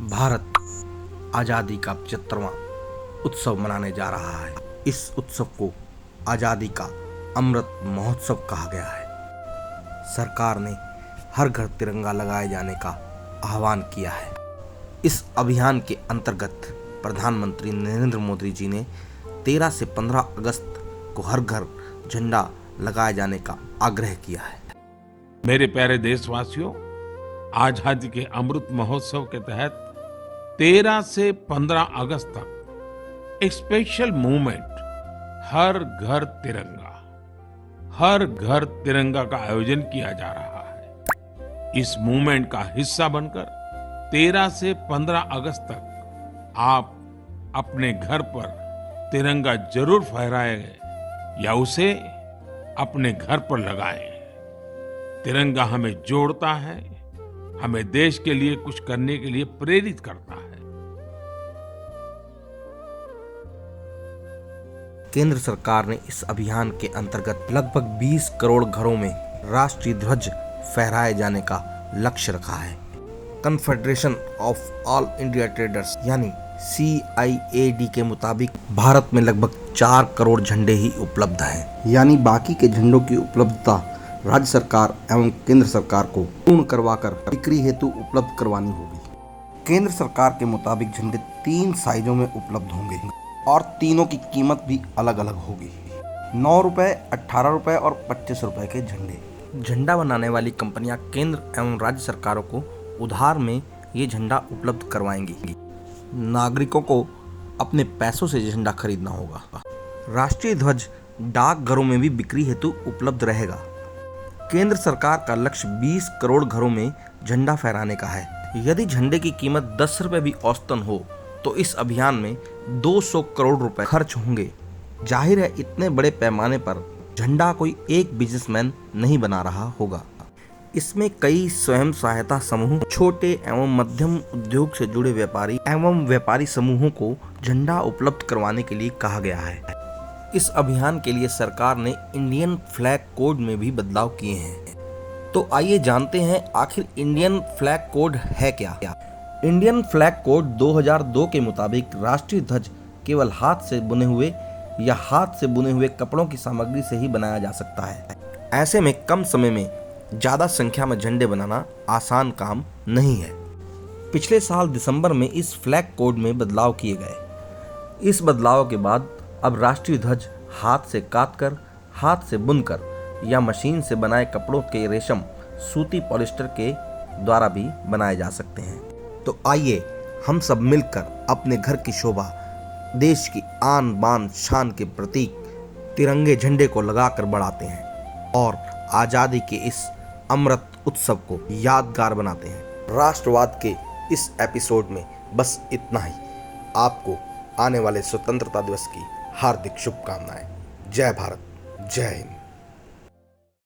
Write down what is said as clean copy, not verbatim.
भारत आज़ादी का 75वां उत्सव मनाने जा रहा है। इस उत्सव को आज़ादी का अमृत महोत्सव कहा गया है। सरकार ने हर घर तिरंगा लगाए जाने का आह्वान किया है। इस अभियान के अंतर्गत प्रधानमंत्री नरेंद्र मोदी जी ने 13 से 15 अगस्त को हर घर झंडा लगाए जाने का आग्रह किया है। मेरे प्यारे देशवासियों, आजादी के अमृत महोत्सव के तहत 13 से 15 अगस्त तक एक स्पेशल मूवमेंट हर घर तिरंगा का आयोजन किया जा रहा है। इस मूवमेंट का हिस्सा बनकर 13 से 15 अगस्त तक आप अपने घर पर तिरंगा जरूर फहराएं या उसे अपने घर पर लगाएं। तिरंगा हमें जोड़ता है, हमें देश के लिए कुछ करने के लिए प्रेरित करता है। केंद्र सरकार ने इस अभियान के अंतर्गत लगभग 20 करोड़ घरों में राष्ट्रीय ध्वज फहराए जाने का लक्ष्य रखा है। Confederation of all India traders यानी CIAD के मुताबिक भारत में लगभग 4 करोड़ झंडे ही उपलब्ध हैं, यानी बाकी के झंडों की उपलब्धता राज्य सरकार एवं केंद्र सरकार को पूर्ण करवाकर बिक्री हेतु उपलब्ध करवानी होगी। केंद्र सरकार के मुताबिक झंडे 3 साइजों में उपलब्ध होंगे और तीनों की कीमत भी अलग अलग होगी। 9 रुपए, 18 रुपए और 25 रुपए के झंडे। झंडा बनाने वाली कंपनियां केंद्र एवं राज्य सरकारों को उधार में ये झंडा उपलब्ध करवाएंगी। नागरिकों को अपने पैसों से झंडा खरीदना होगा। राष्ट्रीय ध्वज डाकघरों में भी बिक्री हेतु उपलब्ध रहेगा। केंद्र सरकार का लक्ष्य 20 करोड़ घरों में झंडा फहराने का है। यदि झंडे की कीमत 10 रुपए भी औसतन हो तो इस अभियान में 200 करोड़ रुपए खर्च होंगे। जाहिर है इतने बड़े पैमाने पर झंडा कोई एक बिजनेसमैन नहीं बना रहा होगा। इसमें कई स्वयं सहायता समूह, छोटे एवं मध्यम उद्योग से जुड़े व्यापारी एवं व्यापारी समूहों को झंडा उपलब्ध करवाने के लिए कहा गया है। इस अभियान के लिए सरकार ने इंडियन फ्लैग कोड में भी बदलाव किए हैं। तो आइए जानते हैं आखिर इंडियन फ्लैग कोड है क्या। इंडियन फ्लैग कोड 2002 के मुताबिक राष्ट्रीय ध्वज केवल हाथ से बुने हुए या हाथ से बुने हुए कपड़ों की सामग्री से ही बनाया जा सकता है। ऐसे में कम समय में ज्यादा संख्या में झंडे बनाना आसान काम नहीं है। पिछले साल दिसंबर में इस फ्लैग कोड में बदलाव किए गए। इस बदलाव के बाद अब राष्ट्रीय ध्वज हाथ से काटकर, हाथ से बुनकर या मशीन से बनाए कपड़ों के रेशम, सूती, पॉलिस्टर के द्वारा भी बनाए जा सकते हैं। तो आइए हम सब मिलकर अपने घर की शोभा, देश की आन बान शान के प्रतीक तिरंगे झंडे को लगाकर बढ़ाते हैं और आज़ादी के इस अमृत उत्सव को यादगार बनाते हैं। राष्ट्रवाद के इस एपिसोड में बस इतना ही। आपको आने वाले स्वतंत्रता दिवस की हार्दिक शुभकामनाएं। जय भारत, जय हिंद।